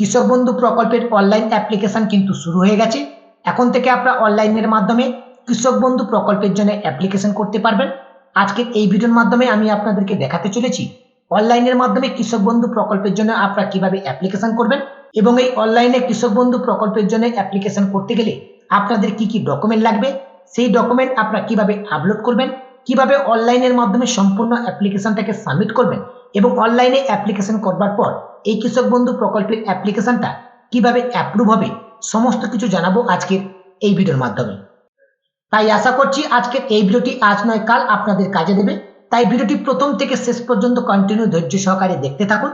কৃষক বন্ধু প্রকল্পের অনলাইন অ্যাপ্লিকেশন কিন্তু শুরু হয়ে গেছে। এখন থেকে আপনারা অনলাইনের মাধ্যমে কৃষক বন্ধু প্রকল্পের জন্য অ্যাপ্লিকেশন করতে পারবেন। আজকের এই ভিডিওর মাধ্যমে আমি আপনাদেরকে দেখাতে চলেছি অনলাইনের মাধ্যমে কৃষক বন্ধু প্রকল্পের জন্য আপনারা কিভাবে অ্যাপ্লিকেশন করবেন এবং এই অনলাইনে কৃষক বন্ধু প্রকল্পের জন্য অ্যাপ্লিকেশন করতে গেলে আপনাদের কি কি ডকুমেন্ট লাগবে, সেই ডকুমেন্ট আপনারা কিভাবে আপলোড করবেন, কিভাবে অনলাইনের মাধ্যমে সম্পূর্ণ অ্যাপ্লিকেশনটাকে সাবমিট করবেন এবং অনলাইনে অ্যাপ্লিকেশন করবার পর এই কৃষক বন্ধু প্রকল্পের অ্যাপ্লিকেশনটা কিভাবে অ্যাপ্রুভ হবে, সমস্ত কিছু জানাবো আজকের এই ভিডিওর মাধ্যমে। তাই আশা করছি আজকের এই ভিডিওটি আজ নয় কাল আপনাদের কাজে দেবে। তাই ভিডিওটি প্রথম থেকে শেষ পর্যন্ত কন্টিনিউ ধৈর্য সহকারে দেখতে থাকুন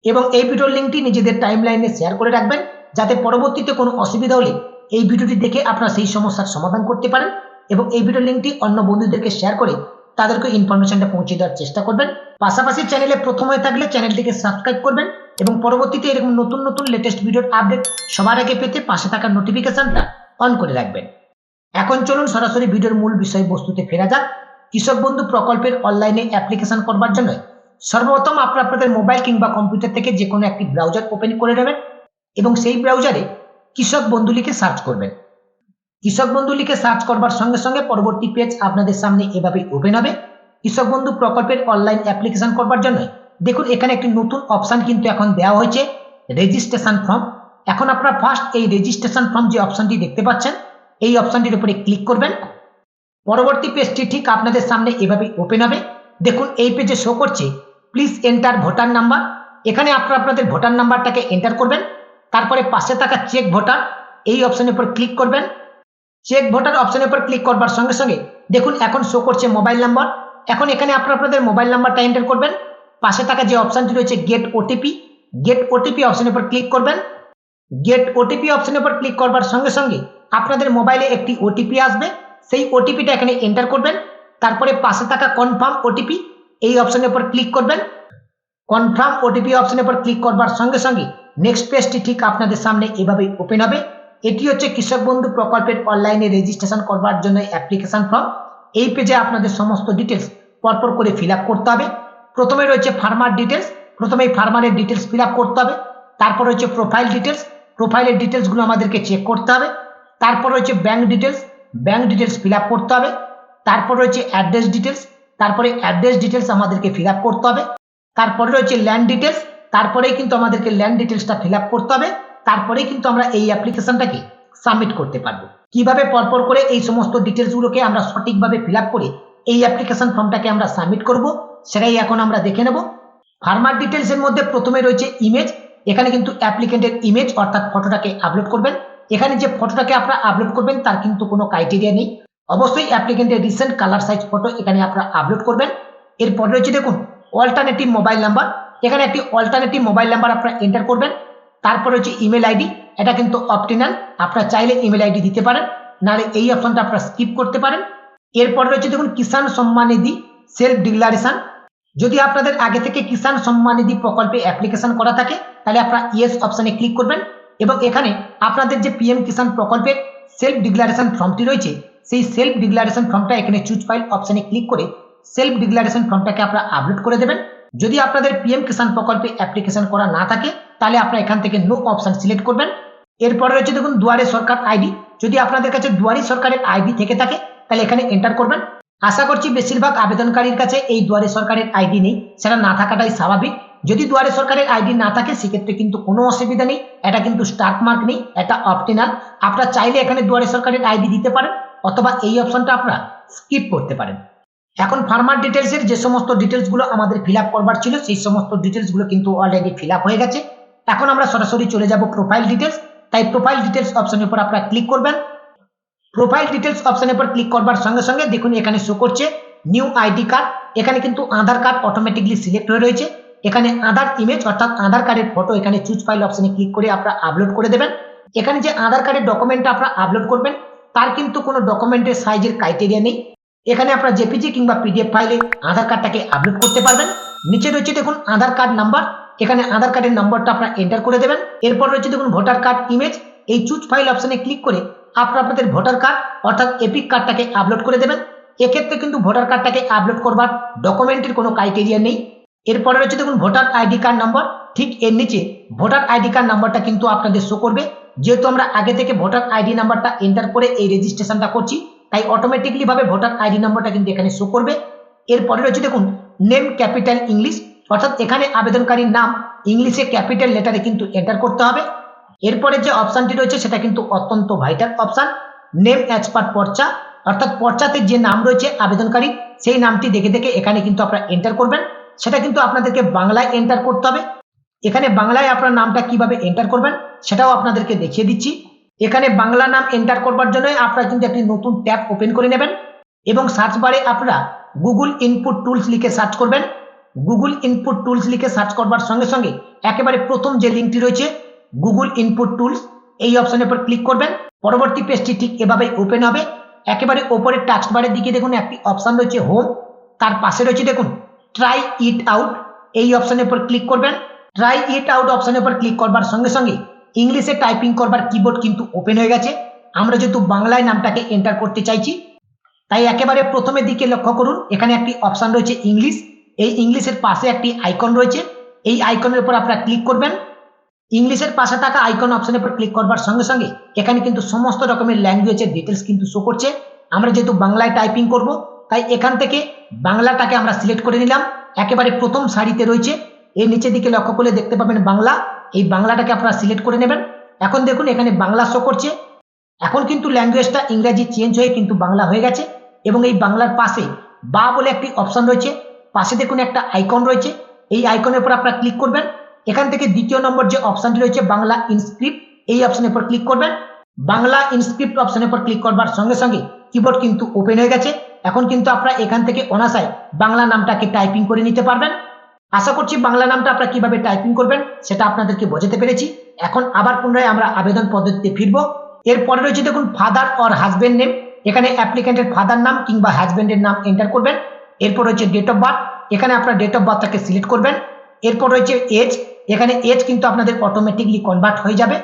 এবং এই ভিডিওর লিঙ্কটি নিজেদের টাইমলাইনে শেয়ার করে রাখবেন, যাতে পরবর্তীতে কোনো অসুবিধা হলে এই ভিডিওটি দেখে আপনারা সেই সমস্যার সমাধান করতে পারেন এবং এই ভিডিওর লিঙ্কটি অন্য বন্ধুদেরকে শেয়ার করে তাদেরকে ইনফরমেশনটা পৌঁছে দেওয়ার চেষ্টা করবেন। পাশাপাশি চ্যানেলে প্রথম হয়ে থাকলে চ্যানেলটিকে সাবস্ক্রাইব করবেন এবং পরবর্তীতে এরকম নতুন নতুন লেটেস্ট ভিডিওর আপডেট সবার আগে পেতে পাশে থাকা নোটিফিকেশনটা অন করে রাখবেন। এখন চলুন সরাসরি ভিডিওর মূল বিষয়বস্তুতে ফেরা যাক। কৃষক বন্ধু প্রকল্পের অনলাইনে অ্যাপ্লিকেশন করবার জন্য সর্বপ্রথম আপনাদের মোবাইল কিংবা কম্পিউটার থেকে যে কোনো একটি ব্রাউজার ওপেন করে নেবেন এবং সেই ব্রাউজারে কৃষক বন্ধু লিখে সার্চ করবেন। কৃষক বন্ধু লিখে সার্চ করবার সঙ্গে সঙ্গে পরবর্তী পেজ আপনাদের সামনে এভাবে ওপেন হবে। কৃষক বন্ধু প্রকল্পের অনলাইন অ্যাপ্লিকেশন করবার জন্য দেখুন এখানে একটি নতুন অপশন কিন্তু এখন দেওয়া হয়েছে, রেজিস্ট্রেশন ফর্ম। এখন আপনারা ফার্স্ট এই রেজিস্ট্রেশন ফর্ম যে অপশনটি দেখতে পাচ্ছেন এই অপশনটির উপরে ক্লিক করবেন। পরবর্তী পেজটি ঠিক আপনাদের সামনে এভাবে ওপেন হবে। দেখুন এই পেজে শো করছে প্লিজ এন্টার ভোটার নাম্বার। এখানে আপনারা আপনাদের ভোটার নাম্বারটাকে এন্টার করবেন। তারপরে পাশে থাকা চেক ভোটার এই অপশনের উপর ক্লিক করবেন। চেক ভোটার অপশনের উপর ক্লিক করবার সঙ্গে সঙ্গে দেখুন এখন শো করছে মোবাইল নাম্বার। এখন এখানে আপনারা আপনাদের মোবাইল নাম্বারটা এন্টার করবেন। পাশে থাকা যে অপশনটি রয়েছে গেট ওটিপি অপশনের উপর ক্লিক করবেন। গেট ওটিপি অপশনের উপর ক্লিক করবার সঙ্গে সঙ্গে আপনাদের মোবাইলে একটি ওটিপি আসবে, সেই ওটিপিটা এখানে এন্টার করবেন। তারপরে পাশে থাকা কনফার্ম ওটিপি এই অপশনের উপর ক্লিক করবেন। কনফার্ম ওটিপি অপশনের উপর ক্লিক করবার সঙ্গে সঙ্গে নেক্সট পেজটি ঠিক আপনাদের সামনে এভাবে ওপেন হবে। এটি হচ্ছে কৃষক বন্ধু প্রকল্পের অনলাইনে রেজিস্ট্রেশন করবার জন্য অ্যাপ্লিকেশন ফর্ম। এই পেজে আপনাদের সমস্ত ডিটেলস পরপর করে ফিল আপ করতে হবে। প্রথমে রয়েছে ফার্মার ডিটেলস, প্রথমে ফার্মারের ডিটেলস ফিল আপ করতে হবে। তারপর রয়েছে প্রোফাইল ডিটেলস, প্রোফাইলের ডিটেলসগুলো আমাদেরকে চেক করতে হবে। তারপর রয়েছে ব্যাংক ডিটেলস ফিল আপ করতে হবে। তারপর রয়েছে অ্যাড্রেস ডিটেলস, তারপরে অ্যাড্রেস ডিটেলস আমাদেরকে ফিল আপ করতে হবে। তারপরে রয়েছে ল্যান্ড ডিটেলস, তারপরেই কিন্তু আমাদেরকে ল্যান্ড ডিটেলসটা ফিল আপ করতে হবে। তারপরেই কিন্তু আমরা এই অ্যাপ্লিকেশনটাকে সাবমিট করতে পারবো। কিভাবে পরপর করে এই সমস্ত ডিটেলসগুলোকে আমরা সঠিকভাবে ফিল আপ করে এই অ্যাপ্লিকেশন ফর্মটাকে আমরা সাবমিট করব সেটাই এখন আমরা দেখে নেব। ফার্মার ডিটেলসের মধ্যে প্রথমে রয়েছে ইমেজ। এখানে কিন্তু অ্যাপ্লিকেন্টের ইমেজ অর্থাৎ ফটোটাকে আপলোড করবেন। এখানে যে ফটোটাকে আপনারা আপলোড করবেন তার কিন্তু কোনো ক্রাইটেরিয়া নেই, অবশ্যই অ্যাপ্লিকেন্টের রিসেন্ট কালার সাইজ ফটো এখানে আপনারা আপলোড করবেন। এরপর রয়েছে দেখুন অল্টারনেটিভ মোবাইল নাম্বার। এখানে একটি অল্টারনেটিভ মোবাইল নাম্বার আপনারা এন্টার করবেন। তারপর হচ্ছে ইমেল আইডি, এটা কিন্তু অপশনাল, আপনারা চাইলে ইমেল আইডি দিতে পারেন, নাহলে এই অপশনটা আপনারা স্কিপ করতে পারেন। এরপর রয়েছে দেখুন কিষাণ সম্মান নিধি সেলফ ডিক্লারেশন। যদি আপনাদের আগে থেকে কিষাণ সম্মান নিধি প্রকল্পে অ্যাপ্লিকেশন করা থাকে তাহলে আপনারা ইয়েস অপশনে ক্লিক করবেন এবং এখানে আপনাদের যে পিএম কিষাণ প্রকল্পের সেলফ ডিক্লারেশন ফর্মটি রয়েছে সেই সেলফ ডিক্লারেশন ফর্মটা এখানে চুজ ফাইল অপশনে ক্লিক করে সেলফ ডিক্লারেশন ফর্মটাকে আপনারা আপলোড করে দেবেন। যদি আপনাদের পিএম কিষাণ প্রকল্পে অ্যাপ্লিকেশন করা না থাকে তাহলে আপনারা এখান থেকে নো অপশন সিলেক্ট করবেন। এরপরে রয়েছে দেখুন দুয়ারে সরকার আইডি। যদি আপনাদের কাছে দুয়ারি সরকারের আইডি থেকে থাকে তাহলে এখানে এন্টার করবেন। আশা করছি বেশিরভাগ আবেদনকারীর কাছে এই দুয়ারে সরকারের আইডি নেই, সেটা না থাকাটাই স্বাভাবিক। যদি দুয়ারে সরকারের আইডি না থাকে সেক্ষেত্রে কিন্তু কোনো অসুবিধা নেই, এটা কিন্তু স্টার্ট মার্ক নেই, এটা অপশনাল। আপনারা চাইলে এখানে দুয়ারে সরকারের আইডি দিতে পারেন অথবা এই অপশনটা আপনারা স্কিপ করতে পারেন। এখন ফার্মার ডিটেলসের যে সমস্ত ডিটেলসগুলো আমাদের ফিল আপ করবার ছিল সেই সমস্ত ডিটেলসগুলো কিন্তু অলরেডি ফিল আপ হয়ে গেছে। এখন আমরা সরাসরি চলে যাব প্রোফাইল ডিটেলস। তাই প্রোফাইল ডিটেলস অপশনের উপর আপনারা ক্লিক করবেন। প্রোফাইল ডিটেলস অপশনের উপর ক্লিক করবার সঙ্গে সঙ্গে দেখুন এখানে শো করছে নিউ আইডি কার্ড। এখানে কিন্তু আধার কার্ড অটোমেটিকলি সিলেক্ট হয়ে রয়েছে। এখানে আধার ইমেজ অর্থাৎ আধার কার্ডের ফটো এখানে চুজ ফাইল অপশনে ক্লিক করে আপনারা আপলোড করে দেবেন। এখানে যে আধার কার্ডের ডকুমেন্টটা আপনারা আপলোড করবেন তার কিন্তু কোনো ডকুমেন্টের সাইজের ক্রাইটেরিয়া নেই। এখানে আপনারা জেপিজি কিংবা পিডিএফ ফাইলে আধার কার্ডটাকে আপলোড করতে পারবেন। নিচে রয়েছে দেখুন আধার কার্ড নাম্বার, এখানে আধার কার্ডের নম্বরটা আপনারা এন্টার করে দেবেন। এরপর রয়েছে দেখুন ভোটার কার্ড ইমেজ, এই চুজ ফাইল অপশনে ক্লিক করে আপনারা আপনাদের ভোটার কার্ড অর্থাৎ এপিক কার্ডটাকে আপলোড করে দেবেন। এক্ষেত্রে কিন্তু ভোটার কার্ডটাকে আপলোড করবার ডকুমেন্টের কোনো ক্রাইটেরিয়া নেই, এরপরে রয়েছে দেখুন ভোটার আইডি কার্ড নম্বর, ঠিক এর নিচে ভোটার আইডি কার্ড নাম্বারটা কিন্তু আপনাদের শো করবে। যেহেতু আমরা আগে থেকে ভোটার আইডি নাম্বারটা এন্টার করে এই রেজিস্ট্রেশনটা করছি, তাই অটোমেটিকলি ভাবে ভোটার আইডি নাম্বারটা কিন্তু এখানে শো করবে। এরপরে রয়েছে দেখুন নেম ক্যাপিটাল ইংলিশ, অর্থাৎ এখানে আবেদনকারীর নাম ইংলিশে ক্যাপিটাল লেটারে কিন্তু এন্টার করতে হবে। এরপরে যে অপশনটি রয়েছে সেটা কিন্তু অত্যন্ত vital option, name as per পর্চা, অর্থাৎ পর্চাতে যে নাম রয়েছে আবেদনকারী সেই নামটি দেখে দেখে এখানে কিন্তু আপনারা এন্টার করবেন। সেটা কিন্তু আপনাদেরকে বাংলায় এন্টার করতে হবে। এখানে বাংলায় আপনার নামটা কিভাবে এন্টার করবেন সেটাও আপনাদেরকে দেখিয়ে দিচ্ছি। এখানে বাংলা নাম এন্টার করবার জন্য আপনারা কিন্তু একটি নতুন ট্যাব ওপেন করে নেবেন এবং সার্চ বারে আপনারা গুগল ইনপুট টুলস লিখে সার্চ করবেন। গুগল ইনপুট টুলস লিখে সার্চ করবার সঙ্গে সঙ্গে একেবারে প্রথম যে লিঙ্কটি রয়েছে গুগল ইনপুট টুলস, এই অপশনের উপর ক্লিক করবেন। পরবর্তী পেজটি ঠিক এভাবেই ওপেন হবে। একেবারে উপরে টাস্ক বারের দিকে দেখুন একটি অপশন রয়েছে হোম, তার পাশে রয়েছে দেখুন ট্রাই ইট আউট, এই অপশনের উপর ক্লিক করবেন। ট্রাই ইট আউট অপশনের উপর ক্লিক করবার সঙ্গে সঙ্গে ইংলিশে টাইপিং করবার কিবোর্ড কিন্তু ওপেন হয়ে গেছে। আমরা যেহেতু বাংলায় নামটাকে এন্টার করতে চাইছি, তাই একেবারে প্রথমের দিকে লক্ষ্য করুন এখানে একটি অপশন রয়েছে ইংলিশ, এই ইংলিশের পাশে একটি আইকন রয়েছে, এই আইকনের উপর আপনারা ক্লিক করবেন। ইংলিশের পাশে থাকা আইকন অপশনের উপর ক্লিক করবার সঙ্গে সঙ্গে এখানে কিন্তু সমস্ত রকমের ল্যাঙ্গুয়েজের ডিটেলস কিন্তু শো করছে। আমরা যেহেতু বাংলায় টাইপিং করব, তাই এখান থেকে বাংলাটাকে আমরা সিলেক্ট করে নিলাম। একেবারে প্রথম সারিতে রয়েছে, এর নিচের দিকে লক্ষ্য করলে দেখতে পাবেন বাংলা, এই বাংলাটাকে আপনারা সিলেক্ট করে নেবেন। এখন দেখুন এখানে বাংলা শো করছে। এখন কিন্তু ল্যাঙ্গুয়েজটা ইংরেজি চেঞ্জ হয়ে কিন্তু বাংলা হয়ে গেছে এবং এই বাংলার পাশে বা বলে একটি অপশন রয়েছে, পাশে দেখুন একটা আইকন রয়েছে, এই আইকনের উপর আপনারা ক্লিক করবেন। এখান থেকে দ্বিতীয় নম্বর যে অপশনটি রয়েছে বাংলা ইনস্ক্রিপ্ট, এই অপশনের উপর ক্লিক করবেন। বাংলা ইনস্ক্রিপ্ট অপশনের উপর ক্লিক করবার সঙ্গে সঙ্গে কিবোর্ড কিন্তু ওপেন হয়ে গেছে। এখন কিন্তু আপনারা এখান থেকে অনায়াসে বাংলা নামটাকে টাইপিং করে নিতে পারবেন। আশা করছি বাংলা নামটা আপনারা কিভাবে টাইপিং করবেন সেটা আপনাদেরকে বোঝাতে পেরেছি। এখন আবার পুনরায় আমরা আবেদন পদ্ধতিতে ফিরবো। এরপরে রয়েছে দেখুন ফাদার অর হাজবেন্ড নেম, এখানে অ্যাপ্লিক্যান্টের ফাদার নাম কিংবা হাজবেন্ডের নাম এন্টার করবেন। এরপর রয়েছে ডেট অফ বার্থ, এখানে আপনার ডেট অফ বার্থটাকে সিলেক্ট করবেন। এরপর রয়েছে এজ, এখানে এজ কিন্তু আপনাদের অটোমেটিকলি কনভার্ট হয়ে যাবে।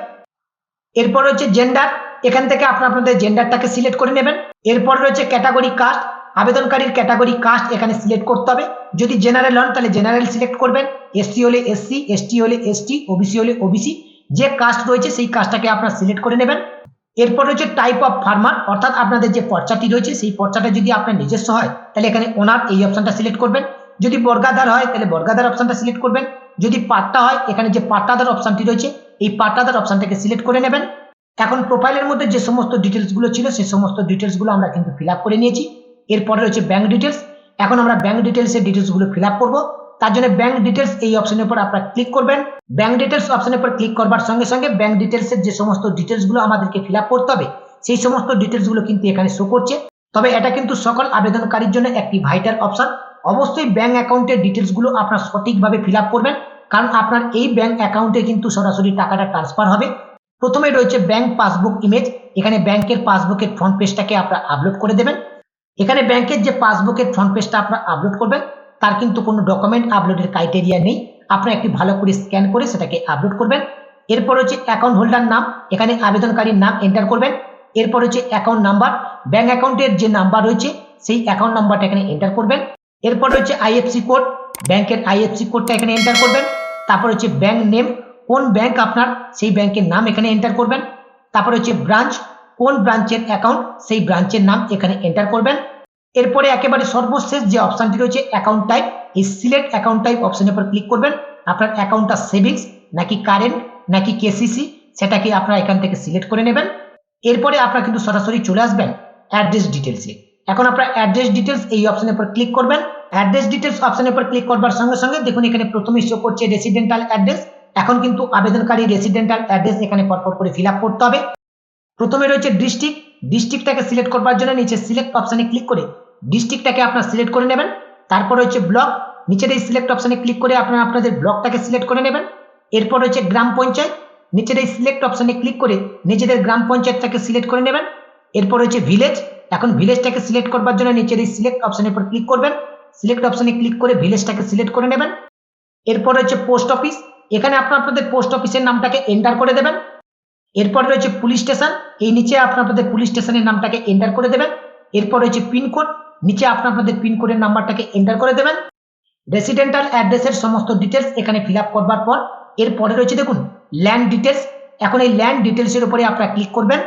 এরপর রয়েছে জেন্ডার, এখান থেকে আপনাদের জেন্ডারটাকে সিলেক্ট করে নেবেন। এরপর রয়েছে ক্যাটাগরি কাস্ট, আবেদনকারীর ক্যাটাগরি কাস্ট এখানে সিলেক্ট করতে হবে। যদি জেনারেল হন তাহলে জেনারেল সিলেক্ট করবেন, এসসি হলে এসসি, এসটি হলে এসটি, ওবিসি হলে ওবিসি, যে কাস্ট রয়েছে সেই কাস্টটাকে আপনারা সিলেক্ট করে নেবেন। এরপর রয়েছে টাইপ অফ ফার্মার, অর্থাৎ আপনাদের যে পর্চাটি রয়েছে সেই পর্চাটা যদি আপনার নিজস্ব হয় তাহলে এখানে ওনার এই অপশনটা সিলেক্ট করবেন। যদি বর্গাধার হয় তাহলে বর্গাধার অপশনটা সিলেক্ট করবেন। যদি পাট্টা হয় এখানে যে পাট্টাদার অপশনটি রয়েছে এই পাট্টাদার অপশনটাকে সিলেক্ট করে নেবেন। এখন প্রোফাইলের মধ্যে যে সমস্ত ডিটেলস গুলো ছিল সেই সমস্ত ডিটেলস গুলো আমরা কিন্তু ফিল আপ করে নিয়েছি। এরপরে রয়েছে ব্যাংক ডিটেলস, এখন আমরা ব্যাংক ডিটেলসের ডিটেলস গুলো ফিল আপ করবো। তার জন্য ব্যাংক ডিটেলস এই অপশনের উপর আপনারা ক্লিক করবেন। ব্যাংক ডিটেলস অপশনের উপর ক্লিক করবার সঙ্গে সঙ্গে ব্যাংক ডিটেলসের যে সমস্ত ডিটেলস গুলো আমাদেরকে ফিল আপ করতে হবে সেই সমস্ত ডিটেলস গুলো কিন্তু এখানে শো করছে। তবে এটা কিন্তু সকল আবেদনকারীর জন্য একটি ভাইটাল অপশন। অবশ্যই ব্যাংক অ্যাকাউন্টের ডিটেলস গুলো আপনারা সঠিকভাবে ফিল আপ করবেন, কারণ আপনার এই ব্যাংক অ্যাকাউন্টে কিন্তু সরাসরি টাকাটা ট্রান্সফার হবে। প্রথমে রয়েছে ব্যাংক পাসবুক ইমেজ, এখানে ব্যাংকের পাসবুকের ফ্রন্ট পেজটাকে আপনারা আপলোড করে দেবেন। এখানে ব্যাংকের যে পাসবুকের ফ্রন্ট পেজটা আপনারা আপলোড করবেন তার কিন্তু কোনো ডকুমেন্ট আপলোডের ক্রাইটেরিয়া নেই, আপনারা একটি ভালো করে স্ক্যান করে সেটাকে আপলোড করবেন। এরপর হচ্ছে অ্যাকাউন্ট হোল্ডার নাম, এখানে আবেদনকারীর নাম এন্টার করবেন। এরপর হচ্ছে অ্যাকাউন্ট নাম্বার, ব্যাংক অ্যাকাউন্টের যে নাম্বার রয়েছে সেই অ্যাকাউন্ট নাম্বারটা এখানে এন্টার করবেন। এরপর রয়েছে আইএফসি কোড, ব্যাংকের আইএফসি কোডটা এখানে এন্টার করবেন। তারপর হচ্ছে ব্যাংক নেম, কোন ব্যাংক আপনার সেই ব্যাংকের নাম এখানে এন্টার করবেন। তারপর হচ্ছে ব্রাঞ্চ, কোন ব্রাঞ্চের অ্যাকাউন্ট সেই ব্রাঞ্চের নাম এখানে এন্টার করবেন। এরপরে একেবারে সর্বশেষ যে অপশনটি রয়েছে অ্যাকাউন্ট টাইপ, এই সিলেক্ট অ্যাকাউন্ট টাইপ অপশনের উপর ক্লিক করবেন। আপনার অ্যাকাউন্টটা সেভিংস নাকি কারেন্ট নাকি কেসিসি সেটাকে আপনারা এখান থেকে সিলেক্ট করে নেবেন। এরপরে আপনারা কিন্তু সরাসরি চলে আসবেন অ্যাড্রেস ডিটেলসে। এখন আপনারা অ্যাড্রেস ডিটেলস এই অপশনের উপর ক্লিক করবেন। অ্যাড্রেস ডিটেলস অপশনের উপর ক্লিক করবার সঙ্গে সঙ্গে দেখুন এখানে প্রথমে শো করছে রেসিডেন্টাল অ্যাড্রেস। এখন কিন্তু আবেদনকারী রেসিডেন্টাল অ্যাড্রেস এখানে পরপর করে ফিল আপ করতে হবে। প্রথমে রয়েছে ডিস্ট্রিক্ট, ডিস্ট্রিক্টটাকে সিলেক্ট করবার জন্য নিচে সিলেক্ট অপশনে ক্লিক করে ডিস্ট্রিক্টটাকে আপনারা সিলেক্ট করে নেবেন। তারপর রয়েছে ব্লক, নিচের এই সিলেক্ট অপশনে ক্লিক করে আপনারা আপনাদের ব্লকটাকে সিলেক্ট করে নেবেন। এরপর রয়েছে গ্রাম পঞ্চায়েত, নিচের এই সিলেক্ট অপশনে ক্লিক করে নিজেদের গ্রাম পঞ্চায়েতটাকে সিলেক্ট করে নেবেন। এরপর রয়েছে ভিলেজ, এখন ভিলেজটাকে সিলেক্ট করবার জন্য নিচের এই সিলেক্ট অপশনের উপর ক্লিক করবেন। সিলেক্ট অপশনে ক্লিক করে ভিলেজটাকে সিলেক্ট করে নেবেন। এরপর রয়েছে পোস্ট অফিস, এখানে আপনাদের পোস্ট অফিসের নামটাকে এন্টার করে দেবেন। এরপর রয়েছে পুলিশ স্টেশন, এই নিচে আপনাদের পুলিশ স্টেশনের নামটাকে এন্টার করে দেবেন। এরপর রয়েছে পিনকোড, নিচে আপনাদের পিনকোডের নাম্বারটাকে এন্টার করে দেবেন। রেসিডেন্টাল অ্যাড্রেসের সমস্ত ডিটেলস এখানে ফিল আপ করবার পর এরপরে রয়েছে দেখুন ল্যান্ড ডিটেলস। এখন এই ল্যান্ড ডিটেলসের উপরে আপনারা ক্লিক করবেন।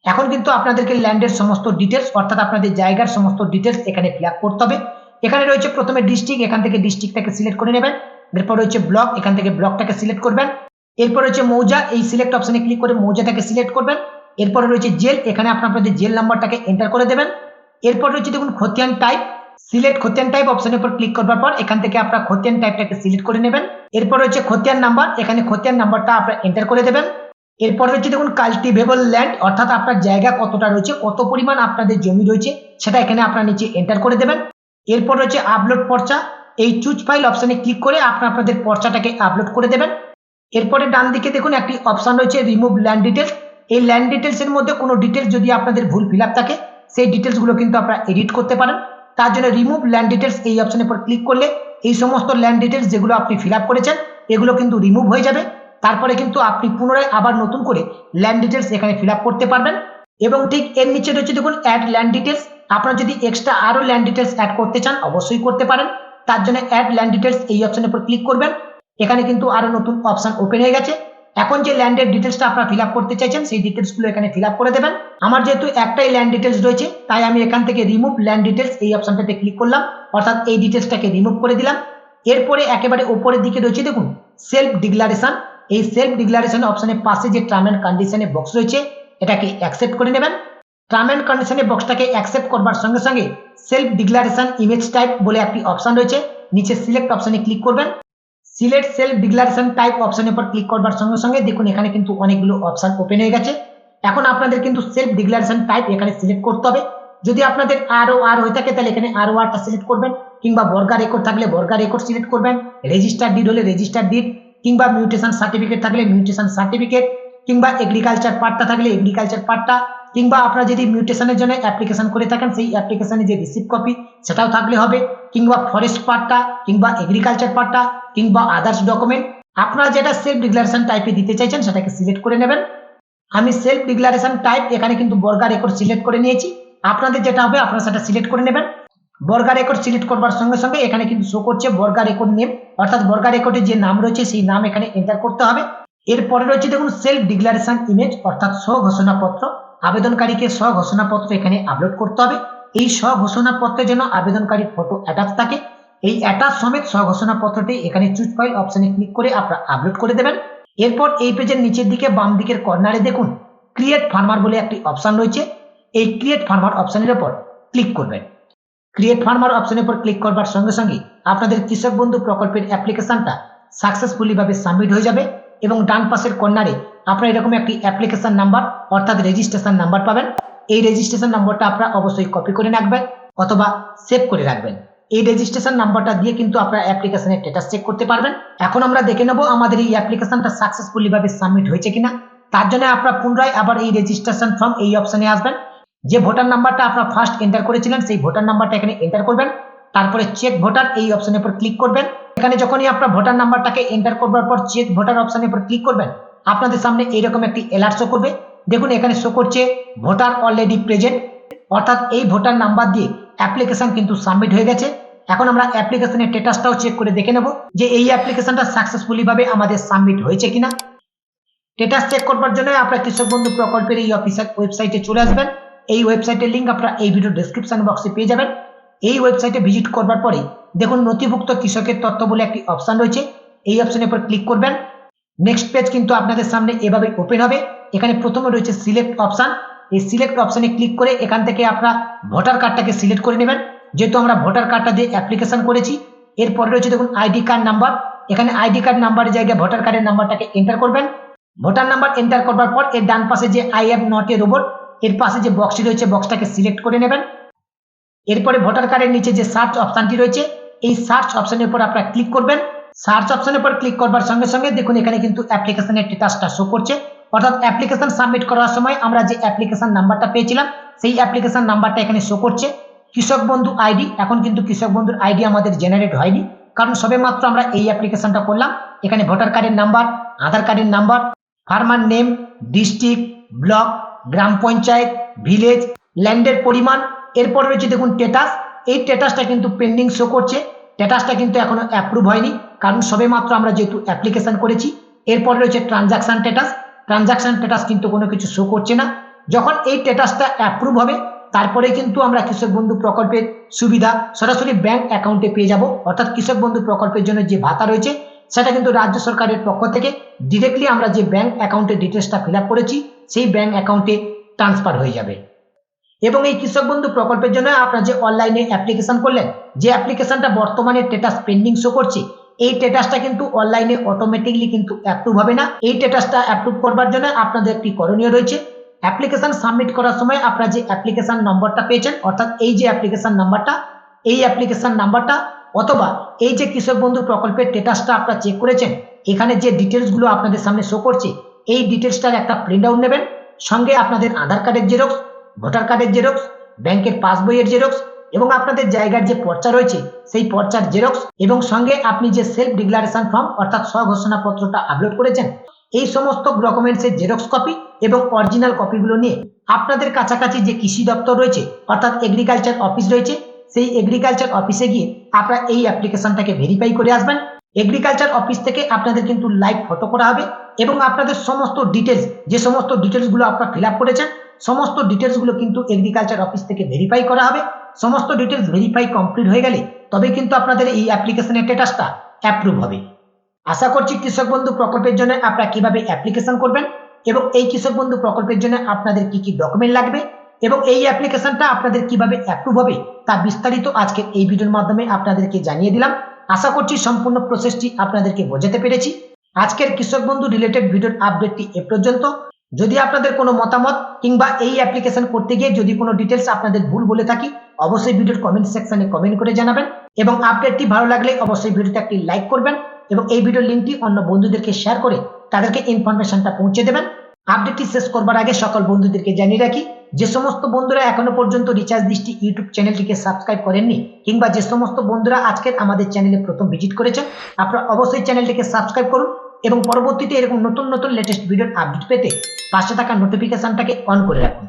এখন কিন্তু আপনাদেরকে ল্যান্ডের সমস্ত ডিটেলস অর্থাৎ আপনাদের জায়গার সমস্ত ডিটেলস এখানে ফিল আপ করতে হবে। এখানে রয়েছে প্রথমে ডিস্ট্রিক্ট, এখান থেকে ডিস্ট্রিক্টটাকে সিলেক্ট করে নেবেন। এরপর রয়েছে ব্লক, এখান থেকে ব্লকটাকে সিলেক্ট করবেন। এরপর রয়েছে মৌজা, এই সিলেক্ট অপশনে ক্লিক করে মৌজাটাকে সিলেক্ট করবেন। এরপরে রয়েছে জেল, এখানে আপনাদের জেল নাম্বারটাকে এন্টার করে দেবেন। এরপর রয়েছে দেখুন খতিয়ান টাইপ, সিলেক্ট খতিয়ান টাইপ অপশনের উপর ক্লিক করবার পর এখান থেকে আপনারা খতিয়ান টাইপটাকে সিলেক্ট করে নেবেন। এরপর রয়েছে খতিয়ান নাম্বার, এখানে খতিয়ান নাম্বারটা আপনারা এন্টার করে দেবেন। এরপর রয়েছে দেখুন কাল্টিভেবল ল্যান্ড, অর্থাৎ আপনার জায়গা কতটা রয়েছে, কত পরিমাণ আপনাদের জমি রয়েছে সেটা এখানে আপনারা নিচে এন্টার করে দেবেন। এরপর রয়েছে আপলোড পর্চা, এই চুজ ফাইল অপশনে ক্লিক করে আপনাদের পর্চাটাকে আপলোড করে দেবেন। এরপরে ডান দিকে দেখুন একটি অপশন রয়েছে রিমুভ ল্যান্ড ডিটেলস। এই ল্যান্ড ডিটেলস এর মধ্যে কোনো ডিটেলস যদি আপনাদের ভুল ফিল আপ থাকে সেই ডিটেলস গুলো কিন্তু আপনারা এডিট করতে পারেন। তার জন্য রিমুভ ল্যান্ড ডিটেলস এই অপশনের উপর ক্লিক করলে এই সমস্ত ল্যান্ড ডিটেলস যেগুলো আপনি ফিল আপ করেছেন এগুলো কিন্তু রিমুভ হয়ে যাবে। তারপরে কিন্তু আপনি পুনরায় আবার নতুন করে ল্যান্ড ডিটেলস এখানে ফিল আপ করতে পারবেন। এবং ঠিক এর নিচে রয়েছে দেখুন অ্যাড ল্যান্ড ডিটেলস। আপনারা যদি এক্সট্রা আরো ল্যান্ড ডিটেলস অ্যাড করতে চান অবশ্যই করতে পারেন। তার জন্য অ্যাড ল্যান্ড ডিটেলস এই অপশনের উপর ক্লিক করবেন। এখানে কিন্তু আরো নতুন অপশন ওপেন হয়ে গেছে। এখন যে ল্যান্ডের ডিটেলসটা আপনারা ফিল আপ করতে চাইছেন সেই ডিটেলসগুলো এখানে ফিল আপ করে দেবেন। আমার যেহেতু একটাই ল্যান্ড ডিটেলস রয়েছে তাই আমি এখান থেকে রিমুভ ল্যান্ড ডিটেলস এই অপশনটাতে ক্লিক করলাম, অর্থাৎ এই ডিটেলসটাকে রিমুভ করে দিলাম। এরপরে একেবারে উপরের দিকে রয়েছে দেখুন সেলফ ডিক্লারেশন। এই সেলফ ডিক্লারেশন অপশনের পাশে যে টার্ম এন্ড কন্ডিশনের বক্স রয়েছে এটাকে অ্যাকসেপ্ট করে নেবেন। টার্ম এন্ড কন্ডিশনের বক্সটাকে অ্যাকসেপ্ট করবার সঙ্গে সঙ্গে সেলফ ডিক্লারেশন ইমেজ টাইপ বলে একটি অপশন রয়েছে, নিচে সিলেক্ট অপশনে ক্লিক করবেন। সিলেক্ট সেলফ ডিক্লারেশন টাইপ অপশনের উপর ক্লিক করবার সঙ্গে সঙ্গে দেখুন এখানে কিন্তু অনেকগুলো অপশন ওপেন হয়ে গেছে। এখন আপনাদের কিন্তু সেলফ ডিক্লারেশন টাইপ এখানে সিলেক্ট করতে হবে। যদি আপনাদের আর হয়ে থাকে তাহলে এখানে আরটা সিলেক্ট করবেন, কিংবা বর্গা রেকর্ড থাকলে বর্গা রেকর্ড সিলেক্ট করবেন, রেজিস্টার ডিড হলে রেজিস্টার ডিড, কিংবা মিউটেশন সার্টিফিকেট থাকলে মিউটেশন সার্টিফিকেট, কিংবা এগ্রিকালচার পার্টটা থাকলে এগ্রিকালচার পার্টটা, কিংবা আপনারা যদি মিউটেশনের জন্য অ্যাপ্লিকেশন করে থাকেন সেই অ্যাপ্লিকেশনের যে রিসিপ্ট কপি সেটাও থাকলে হবে, কিংবা ফরেস্ট পার্টটা, কিংবা এগ্রিকালচার পার্টটা, কিংবা আদার্স ডকুমেন্ট। আপনারা যেটা সেলফ ডিক্লারেশন টাইপে দিতে চাইছেন সেটাকে সিলেক্ট করে নেবেন। আমি সেলফ ডিক্লারেশন টাইপ এখানে কিন্তু বর্গা রেকর্ড সিলেক্ট করে নিয়েছি। আপনাদের যেটা হবে আপনারা সেটা সিলেক্ট করে নেবেন। বর্গা রেকর্ড সিলেক্ট করবার সঙ্গে সঙ্গে এখানে কিন্তু শো করছে বর্গা রেকর্ড নেম, অর্থাৎ বর্গা রেকর্ডের যে নাম রয়েছে সেই নাম এখানে এন্টার করতে হবে। এরপরে রয়েছে দেখুন সেলফ ডিক্লারেশন ইমেজ, অর্থাৎ স্বঘোষণাপত্র। আবেদনকারীকে স্বঘোষণাপত্র এখানে আপলোড করতে হবে। এই স্বঘোষণাপত্রের জন্য আবেদনকারী ফটো অ্যাটাচ থাকে। এই অ্যাটাচ সমেত স্বঘোষণাপত্রটি এখানে চুজ ফাইল অপশনে ক্লিক করে আপনারা আপলোড করে দেবেন। এরপর এই পেজের নিচের দিকে বাম দিকের কর্নারে দেখুন ক্রিয়েট ফার্মার বলে একটি অপশন রয়েছে। এই ক্রিয়েট ফার্মার অপশনের উপর ক্লিক করবেন। ক্রিয়েট ফার্মার অপশনের উপর ক্লিক করবার সঙ্গে সঙ্গে আপনাদের কৃষক বন্ধু প্রকল্পের অ্যাপ্লিকেশনটা সাকসেসফুলি ভাবে সাবমিট হয়ে যাবে। এবং ডান পাশের কর্নারে আপনারা এরকম একটি অ্যাপ্লিকেশন নাম্বার অর্থাৎ রেজিস্ট্রেশন নাম্বার পাবেন। এই রেজিস্ট্রেশন নাম্বারটা আপনারা অবশ্যই কপি করে রাখবেন অথবা সেভ করে রাখবেন। এই রেজিস্ট্রেশন নাম্বারটা দিয়ে কিন্তু আপনারা অ্যাপ্লিকেশনের স্ট্যাটাস চেক করতে পারবেন। এখন আমরা দেখে নেব আমাদের এই অ্যাপ্লিকেশনটা সাকসেসফুলি ভাবে সাবমিট হয়েছে কিনা। তার জন্য আপনারা পুনরায় আবার এই রেজিস্ট্রেশন ফর্ম এই অপশনে আসবেন। যে ভোটার নাম্বারটা আপনারা ফার্স্ট এন্টার করেছিলেন সেই ভোটার নাম্বারটা এখানে এন্টার করবেন। তারপরে চেক ভোটার এই অপশনের উপর ক্লিক করবেন। এখানে যখনই আপনার ভোটার নাম্বারটাকে এন্টার করবার পর চেক ভোটার অপশনের উপর ক্লিক করবেন আপনাদের সামনে এইরকম একটি অ্যালার্ট শো করবে। দেখুন এখানে শো করছে ভোটার অলরেডি প্রেজেন্ট, অর্থাৎ এই ভোটার নাম্বার দিয়ে অ্যাপ্লিকেশন কিন্তু সাবমিট হয়ে গেছে। এখন আমরা অ্যাপ্লিকেশনের স্ট্যাটাসটাও চেক করে দেখে নেব যে এই অ্যাপ্লিকেশনটা সাকসেসফুলি ভাবে আমাদের সাবমিট হয়েছে কিনা। স্ট্যাটাস চেক করবার জন্য আপনারা কৃষক বন্ধু প্রকল্পের এই অফিসিয়াল ওয়েবসাইটে চলে আসবেন। এই ওয়েবসাইটের লিংক আপনারা এই ভিডিও ডেসক্রিপশন বক্সে পেয়ে যাবেন। এই ওয়েবসাইটে ভিজিট করবার পরে দেখুন নথিভুক্ত কৃষকের তথ্য বলে একটি অপশন রয়েছে, এই অপশনের উপর ক্লিক করবেন। নেক্সট পেজ কিন্তু আপনাদের সামনে এভাবে ওপেন হবে। এখানে প্রথমে রয়েছে সিলেক্ট অপশন, এই সিলেক্ট অপশনে ক্লিক করে এখান থেকে আপনারা ভোটার কার্ডটাকে সিলেক্ট করে নেবেন, যেহেতু আমরা ভোটার কার্ডটা দিয়ে অ্যাপ্লিকেশন করেছি। এরপরে রয়েছে দেখুন আইডি কার্ড নাম্বার, এখানে আইডি কার্ড নাম্বারের জায়গায় ভোটার কার্ডের নাম্বারটাকে এন্টার করবেন। ভোটার নাম্বার এন্টার করবার পর এর ডান পাশে যে I am not a robot এর পাশে যে বক্সটি রয়েছে বক্সটাকে সিলেক্ট করে নেবেন। এরপরে ভোটার কার্ডের নিচে যে সার্চ অপশনটি রয়েছে এই সার্চ অপশনের উপর আপনারা ক্লিক করবেন। সার্চ অপশনের উপর ক্লিক করবার সঙ্গে সঙ্গে দেখুন এখানে কিন্তু অ্যাপ্লিকেশনের স্ট্যাটাসটা শো করছে, অর্থাৎ অ্যাপ্লিকেশন সাবমিট করার সময় আমরা যে অ্যাপ্লিকেশন নাম্বারটা পেয়েছিলাম সেই অ্যাপ্লিকেশন নাম্বারটা এখানে শো করছে। কৃষক বন্ধু আইডি, এখন কিন্তু কৃষক বন্ধুর আইডি আমাদের জেনারেট হয়নি, কারণ সবেমাত্র আমরা এই অ্যাপ্লিকেশনটা করলাম। এখানে ভোটার কার্ডের নাম্বার, আধার কার্ডের number, farmer name, district, block, গ্রাম পঞ্চায়েত, ভিলেজ, ল্যান্ডের পরিমাণ, এরপর রয়েছে দেখুন স্ট্যাটাস। এই স্ট্যাটাসটা কিন্তু পেন্ডিং শো করছে, স্ট্যাটাসটা কিন্তু এখনো অ্যাপ্রুভ হয়নি, কারণ সবেমাত্র আমরা যেহেতু অ্যাপ্লিকেশন করেছি। এরপরে রয়েছে ট্রানজাকশন স্ট্যাটাস। ট্রানজাকশন স্ট্যাটাস কিন্তু কোনো কিছু শো করছে না। যখন এই স্ট্যাটাসটা অ্যাপ্রুভ হবে তারপরে কিন্তু আমরা কৃষক বন্ধু প্রকল্পের সুবিধা সরাসরি ব্যাংক অ্যাকাউন্টে পেয়ে যাব। অর্থাৎ কৃষক বন্ধু প্রকল্পের জন্য যে ভাতা রয়েছে সেটা কিন্তু রাজ্য সরকারের পক্ষ থেকে ডিরেক্টলি আমরা যে ব্যাংক অ্যাকাউন্টের ডিটেলসটা ফিল আপ করেছি সেই ব্যাংক অ্যাকাউন্টে ট্রান্সফার হয়ে যাবে। এবং এই কৃষক বন্ধু প্রকল্পের জন্য আপনারা যে অনলাইনে অ্যাপ্লিকেশন করলেন, যে অ্যাপ্লিকেশনটা বর্তমানে স্ট্যাটাস পেন্ডিং শো করছে, এই স্ট্যাটাসটা কিন্তু অনলাইনে অটোমেটিকলি কিন্তু অ্যাপ্রুভ হবে না। এই স্ট্যাটাসটা অ্যাপ্রুভ করবার জন্য আপনাদের একটি করণীয় রয়েছে। অ্যাপ্লিকেশন সাবমিট করার সময় আপনারা যে অ্যাপ্লিকেশন নম্বরটা পেয়েছেন, অর্থাৎ এই যে অ্যাপ্লিকেশন নাম্বারটা, এই অ্যাপ্লিকেশন নাম্বারটা অথবা এই যে কৃষক বন্ধু প্রকল্পের স্ট্যাটাসটা আপনারা চেক করেছেন, এখানে যে ডিটেলসগুলো আপনাদের সামনে শো করছে এই ডিটেলসটার একটা প্রিন্ট আউট নেবেন। সঙ্গে আপনাদের আধার কার্ডের জেরক্স, ভোটার কার্ডের জেরক্স, ব্যাংকের পাসবইয়ের জেরক্স এবং আপনাদের জায়গার যে পর্চা রয়েছে সেই পর্চার জেরক্স এবং সঙ্গে আপনি যে সেলফ ডিক্লারেশন ফর্ম অর্থাৎ স্বঘোষণাপত্রটা আপলোড করেছেন এই সমস্ত ডকুমেন্টসের জেরক্স কপি এবং অরিজিনাল কপিগুলো নিয়ে আপনাদের কাছাকাছি যে কৃষি দপ্তর রয়েছে অর্থাৎ এগ্রিকালচার অফিস রয়েছে সেই এগ্রিকালচার অফিসে গিয়ে আপনারা এই অ্যাপ্লিকেশনটাকে ভেরিফাই করে আসবেন। এগ্রিকালচার অফিস থেকে আপনাদের কিন্তু লাইভ ফটো করা হবে এবং আপনাদের সমস্ত ডিটেলস, যে সমস্ত ডিটেলসগুলো আপনারা ফিল আপ করেছেন সমস্ত ডিটেলসগুলো কিন্তু এগ্রিকালচার অফিস থেকে ভেরিফাই করা হবে। সমস্ত ডিটেলস ভেরিফাই কমপ্লিট হয়ে গেলে তবে কিন্তু আপনাদের এই অ্যাপ্লিকেশনের স্ট্যাটাসটা অ্যাপ্রুভ হবে। আশা করছি কৃষক বন্ধু প্রকল্পের জন্য আপনারা কিভাবে অ্যাপ্লিকেশন করবেন এবং এই কৃষক বন্ধু প্রকল্পের জন্য আপনাদের কি কি ডকুমেন্ট লাগবে এবং এই অ্যাপ্লিকেশনটা আপনাদের কিভাবে অ্যাপ্রুভ হবে তা বিস্তারিত আজকের এই ভিডিওর মাধ্যমে আপনাদেরকে জানিয়ে দিলাম। আশা করছি সম্পূর্ণ প্রসেসটি আপনাদেরকে বোঝাতে পেরেছি। আজকের কৃষক বন্ধু রিলেটেড ভিডিওর আপডেটটি এ পর্যন্ত। যদি আপনাদের কোনো মতামত কিংবা এই অ্যাপ্লিকেশন করতে গিয়ে যদি কোনো ডিটেলস আপনাদের ভুল বলে থাকি অবশ্যই ভিডিওর কমেন্ট সেকশনে কমেন্ট করে জানাবেন এবং আপডেটটি ভালো লাগলে অবশ্যই ভিডিওতে একটি লাইক করবেন এবং এই ভিডিওর লিঙ্কটি অন্য বন্ধুদেরকে শেয়ার করে তাদেরকে ইনফরমেশনটা পৌঁছে দেবেন। আপডেটটি শেষ করবার আগে সকল বন্ধুদেরকে জানিয়ে রাখি, যে সমস্ত বন্ধুরা এখনো পর্যন্ত রিচার্জ দৃষ্টি ইউটিউব চ্যানেলটিকে সাবস্ক্রাইব করেননি কিংবা যে সমস্ত বন্ধুরা আজকের আমাদের চ্যানেলে প্রথম ভিজিট করেছেন আপনারা অবশ্যই চ্যানেলটিকে সাবস্ক্রাইব করুন এবং পরবর্তীতে এরকম নতুন নতুন লেটেস্ট ভিডিওর আপডেট পেতে পাশে থাকা নোটিফিকেশনটাকে অন করে রাখুন।